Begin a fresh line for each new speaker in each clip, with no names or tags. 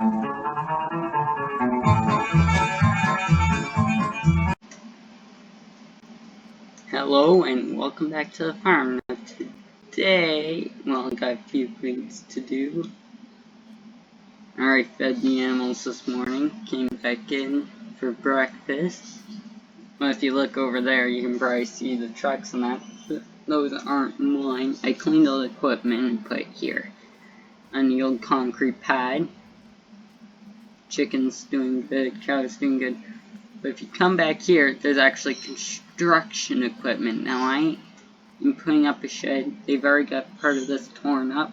Hello and welcome back to the farm. Now today, well, I got a few things to do. I already fed the animals this morning, came back in for breakfast. Well, if you look over there, you can probably see the trucks and that. Those aren't mine. I cleaned all the equipment and put it here on the old concrete pad. Chicken's doing good, cow's doing good. But if you come back here, there's actually construction equipment. Now I'm putting up a shed. They've already got part of this torn up,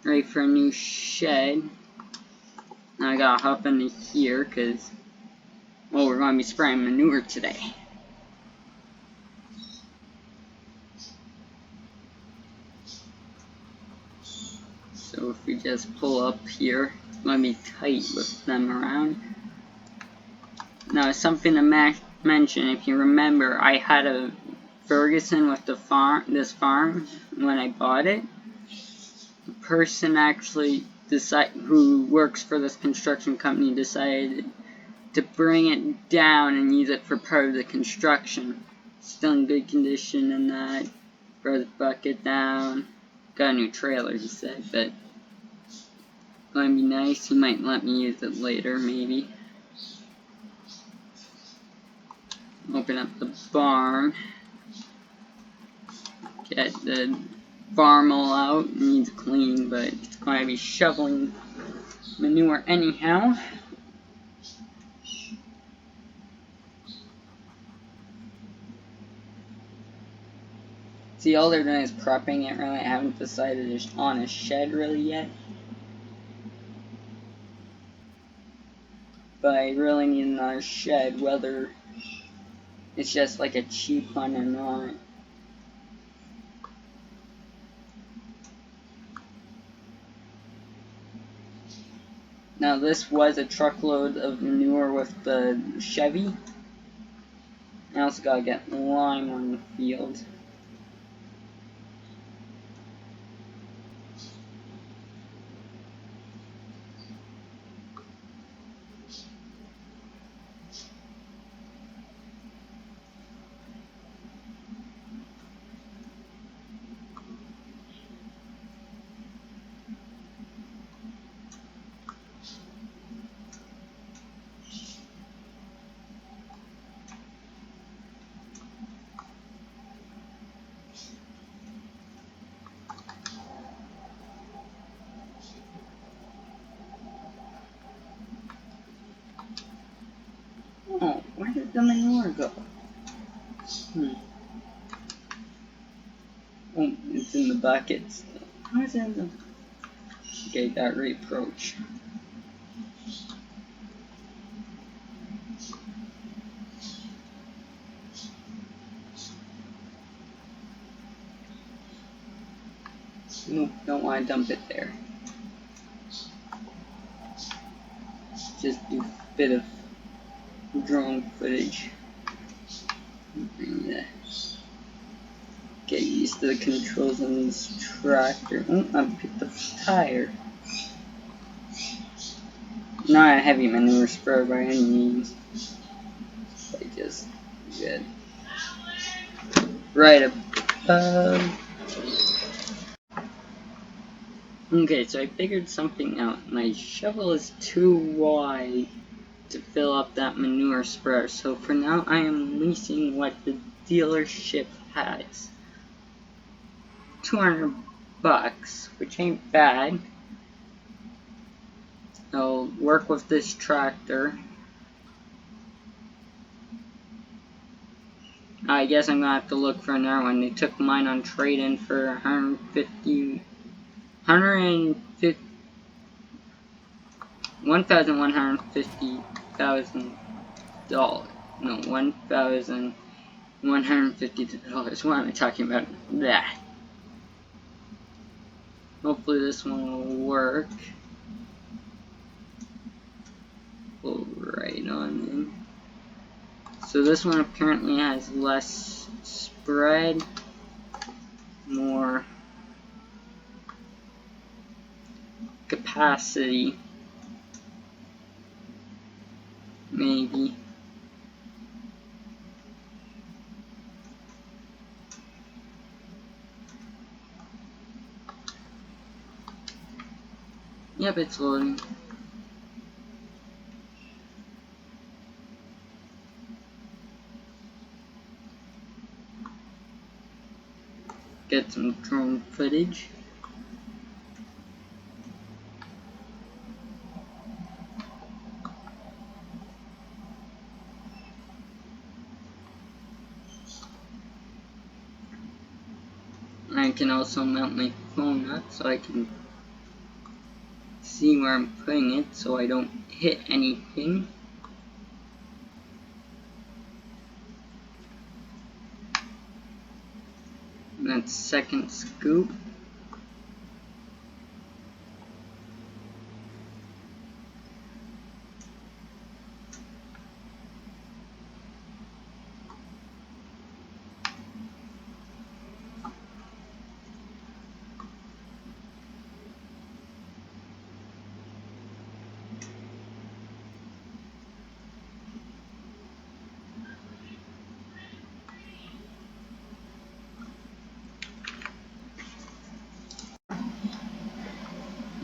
ready for a new shed. Now I gotta hop into here because, well, we're gonna be spraying manure today. So if we just pull up here, it's gonna be tight with them around. Now something to mention, if you remember, I had a Ferguson with this farm when I bought it. The person actually who works for this construction company decided to bring it down and use it for part of the construction. Still in good condition and that. Brought the bucket down. Got a new trailer, he said, but gonna be nice. He might let me use it later, maybe. Open up the barn. Get the farm all out. It needs clean, but it's gonna be shoveling manure anyhow. See, all they're doing is prepping it, really. I haven't decided on a shed really yet. But I really need another shed, whether it's just like a cheap one or not. Now this was a truckload of manure with the Chevy. I also gotta get lime on the field. Oh, where did the manure go? Oh, it's in the buckets. How is it in the... Okay, got reapproach. Nope, don't want to dump it there. Just do a bit of drone footage. Get used to the controls on this tractor. Oh, I picked up the tire. Not a heavy manure sprayer by any means. I just good. Right above. Okay, so I figured something out. My shovel is too wide to fill up that manure sprayer, so for now I am leasing what the dealership has. $200, which ain't bad. I'll work with this tractor. I guess I'm gonna have to look for another one. They took mine on trade-in for $1,150. No, $1,150. What am I talking about? That. Hopefully this one will work. Pull right on in. So this one apparently has less spread, more capacity. maybe. Yep, it's loading. Get some drone footage. I can also mount my phone up so I can see where I'm putting it so I don't hit anything. And that's second scoop.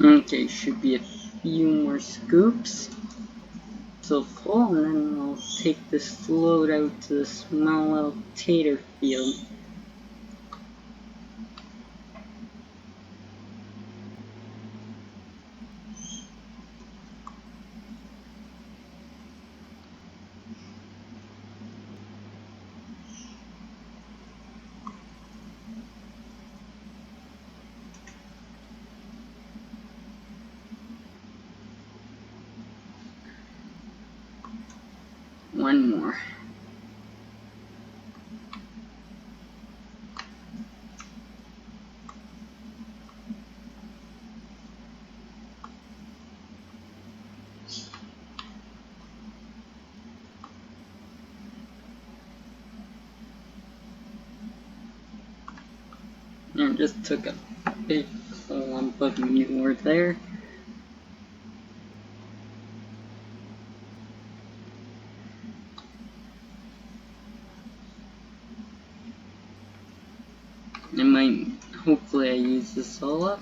Okay, should be a few more scoops till full, and then I'll take this load out to the small little tater field. One more. And just took a big lump of manure there. Hopefully I use this all up.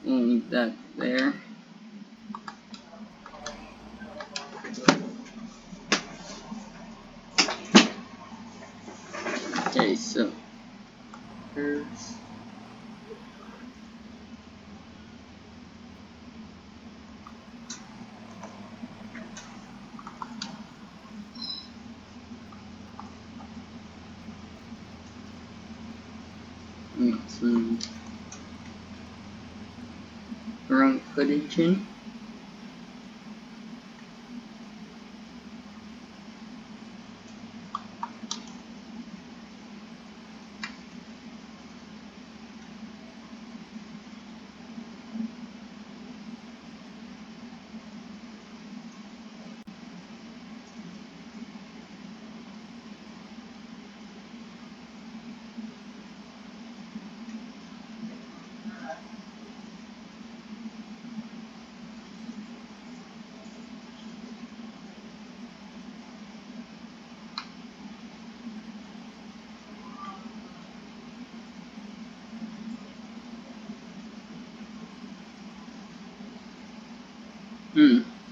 We'll leave that there. Okay, so here's some drone footage in.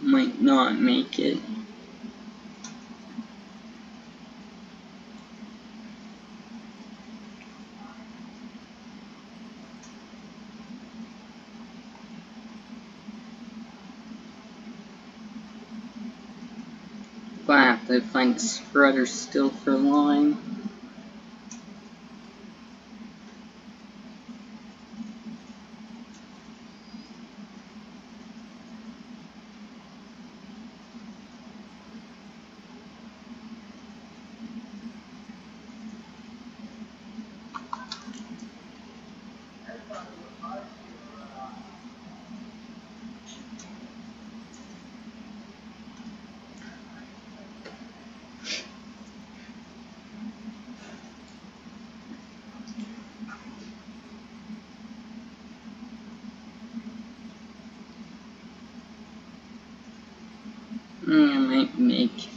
Might not make it. But I have to find a spreader still for line. make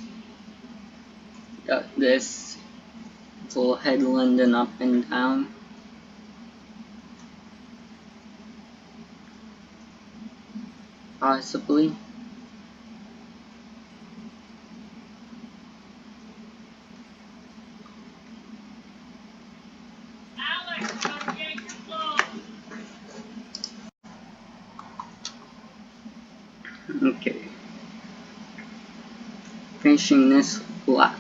this little headland and up and down. Possibly. Okay. Finishing this lap.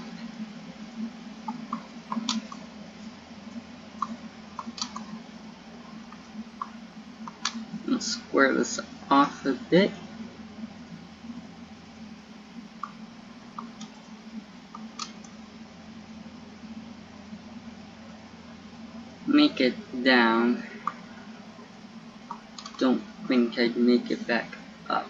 Let's square this off a bit. Make it down. Don't think I'd make it back up.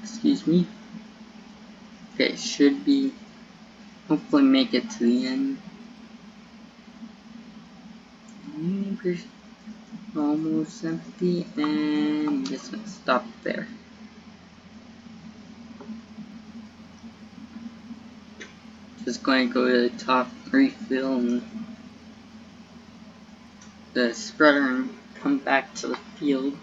Excuse me. Okay, should be. Hopefully make it to the end. Almost empty, and just gonna stop there. Just going to go to the top, refill the spreader, and come back to the field.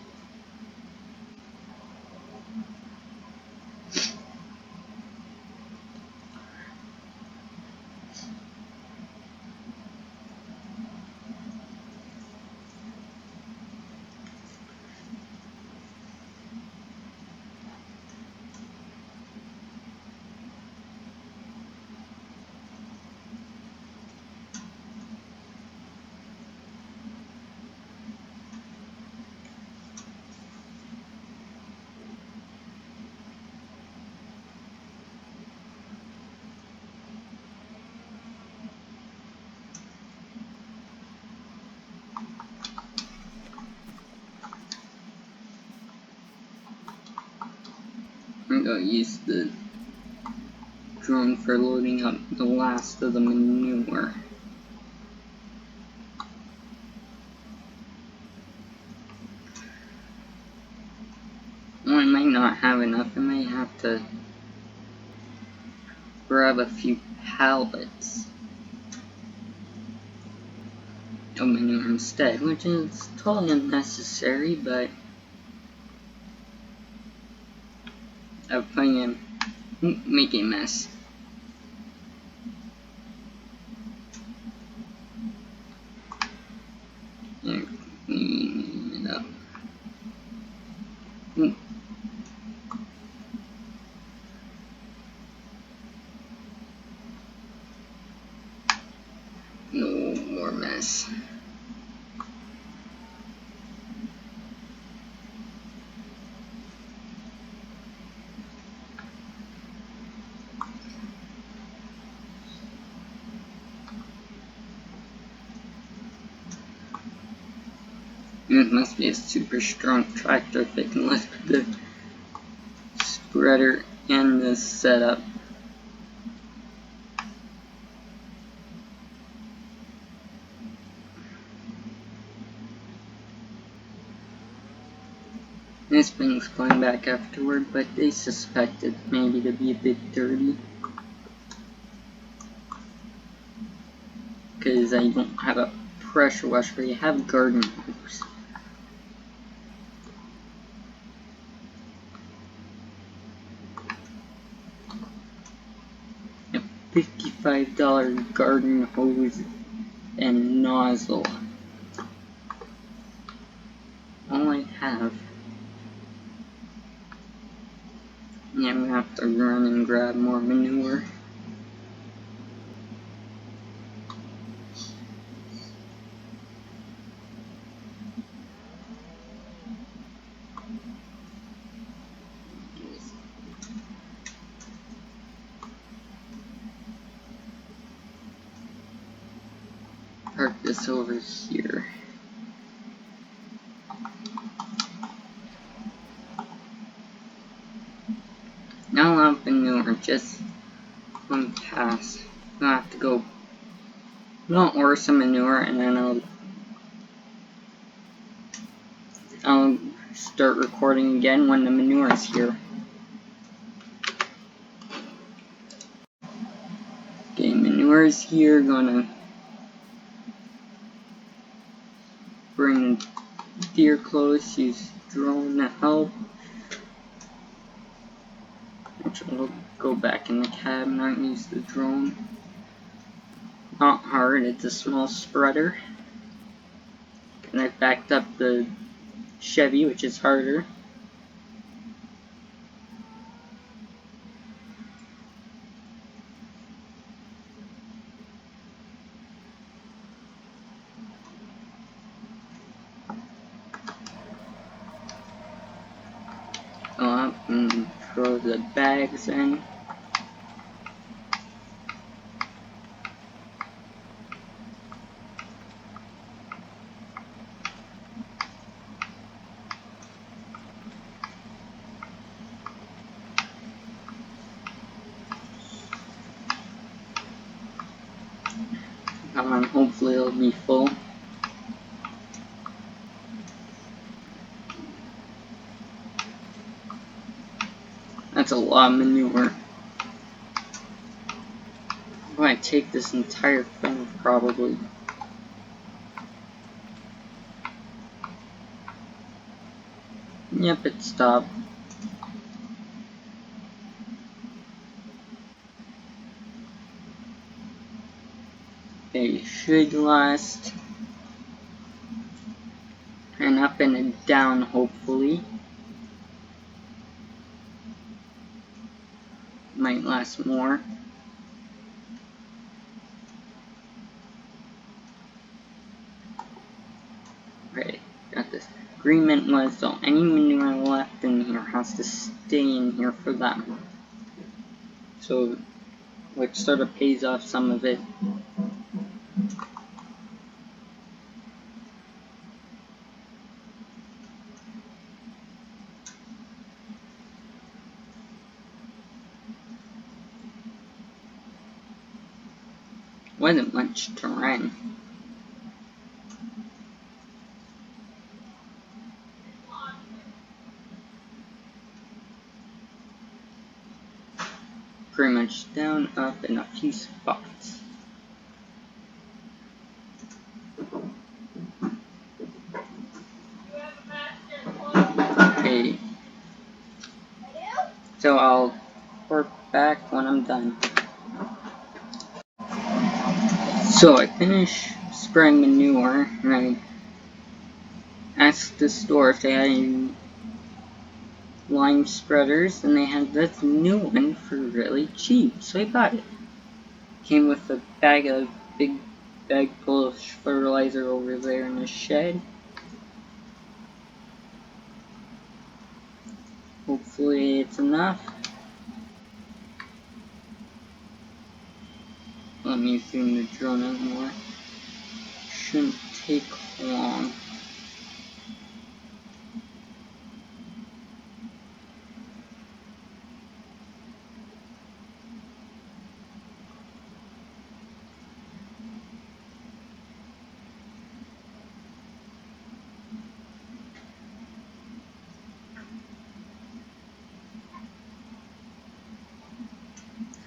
I'm gonna use the drone for loading up the last of the manure. Well, I might not have enough. I might have to grab a few pallets of manure instead, which is totally unnecessary, but I'm playing make a mess. And clean it up. No more mess. It must be a super strong tractor if it can lift the spreader and the setup. This thing's going back afterward, but they suspected maybe to be a bit dirty. Because I don't have a pressure washer, you have garden hose. A $55 garden hose and nozzle. have. Yeah, I'm gonna have to run and grab more manure. Park this over here. Now I'll have manure just one pass. I'll have to go order some manure and then I'll start recording again when the manure is here. Okay, manure is here. Gonna bring the deer close, use drone to help. Actually, I'll go back in the cab, not use the drone. Not hard, it's a small spreader. And I've backed up the Chevy, which is harder. Go up and throw the bags in. Hopefully it'll be full. That's a lot of manure. I'm going to take this entire thing, probably. Yep, it stopped. It should last an up and a down, hopefully. Might last more. Right, got this. Agreement was so any manure left in here has to stay in here for them. So, which sort of pays off some of it. Wasn't much to rent. Pretty much down, up, in a few spots. Okay. So I'll report back when I'm done. So I finished spraying manure, and I asked the store if they had any lime spreaders, and they had this new one for really cheap, so I bought it. Came with a big bag full of fertilizer over there in the shed. Hopefully it's enough. Let me zoom the drone out more. Shouldn't take long.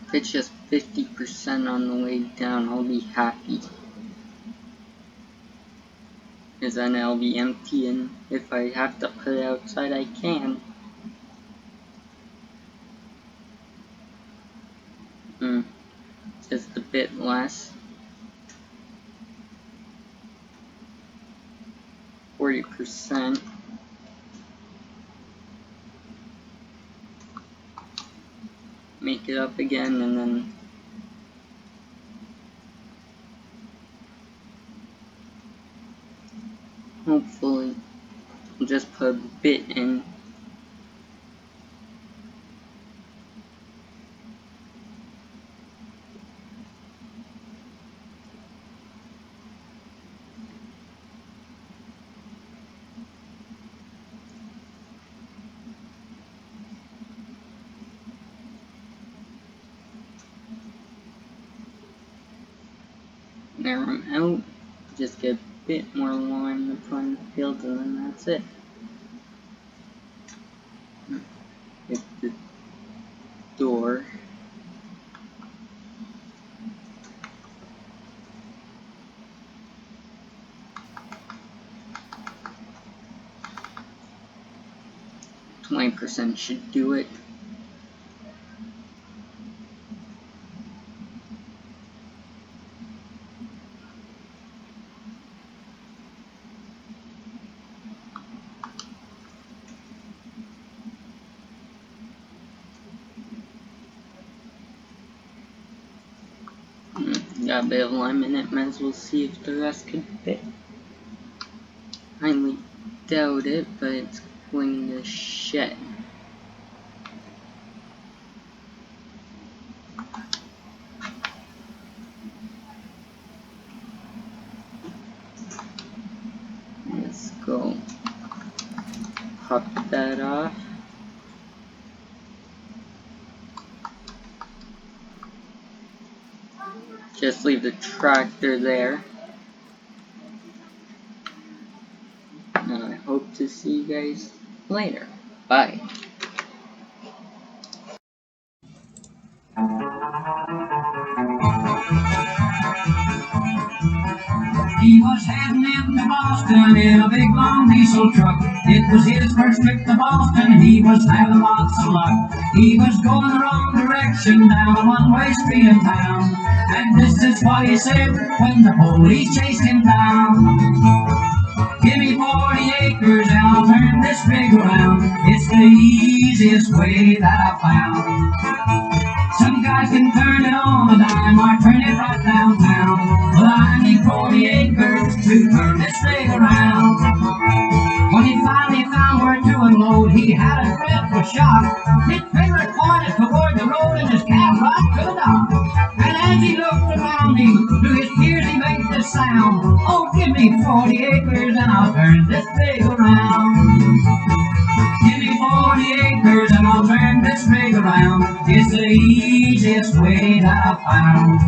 If it's just 50% on the way down, I'll be happy. Because then it'll be empty, and if I have to put it outside, I can. Just a bit less. 40%. make it up again, and then hopefully I'll just put a bit in. There I'm out. Just get a bit more line in the front field, and then that's it. Hit the door. %20 should do it. Got a bit of lime in it, might as well see if the rest could fit. Highly doubt it, but it's going to shed. Let's go. Pop that off. Just leave the tractor there. And I hope to see you guys later. Bye.
He was heading into Boston in a big long diesel truck. It was his first trip to Boston, he was having lots of luck. He was going the wrong direction down a one-way street in town. And this is what he said when the police chased him down. Give me 40 acres and I'll turn this rig around. It's the easiest way that I've found. Some guys can turn it on a dime or turn it right downtown. Well, I need 40 acres to turn this rig around. When he finally found where to unload, he had a dreadful shock. His trailer pointed toward the road and his cab right to the dock. And as he looked around him, through his tears he made this sound. Oh, give me 40 acres and I'll turn this rig around. Give me 40 acres and I'll turn this rig around. It's the easiest way that I've found.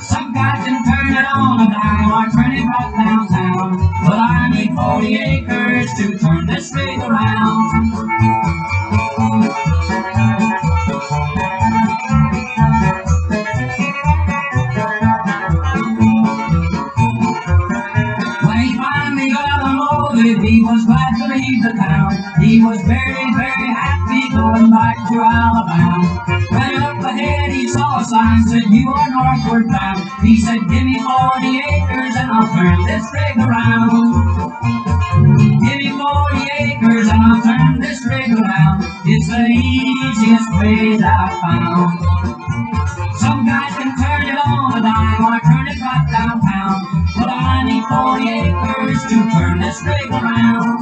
Some guys can turn it on a dime or turn it right downtown. But I need 40 acres to turn this rig around. When he finally got unloaded, he was glad to leave the town. He was very, very happy going back to Alabama. Right up ahead he saw a sign said, "You are northward bound." He said, "Give me 40 acres and I'll turn this rig around." Give me 40 acres and I'll turn this rig around. It's the easiest way that I've found. Some guys can turn it on a dime or turn it right downtown. But I need 40 acres to turn this rig around.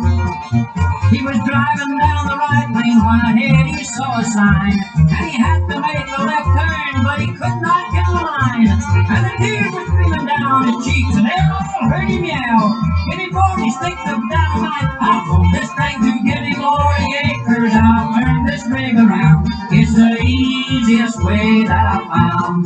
He was driving down the right lane when ahead he saw a sign. And he had to make a left turn, but he could not get the line. And the tears were streaming down his cheeks, and they all heard him yell, "Give me 40 sticks of dynamite, I'll pull this thing to give me 40 acres, and I'll turn this rig around. It's the easiest way that I found."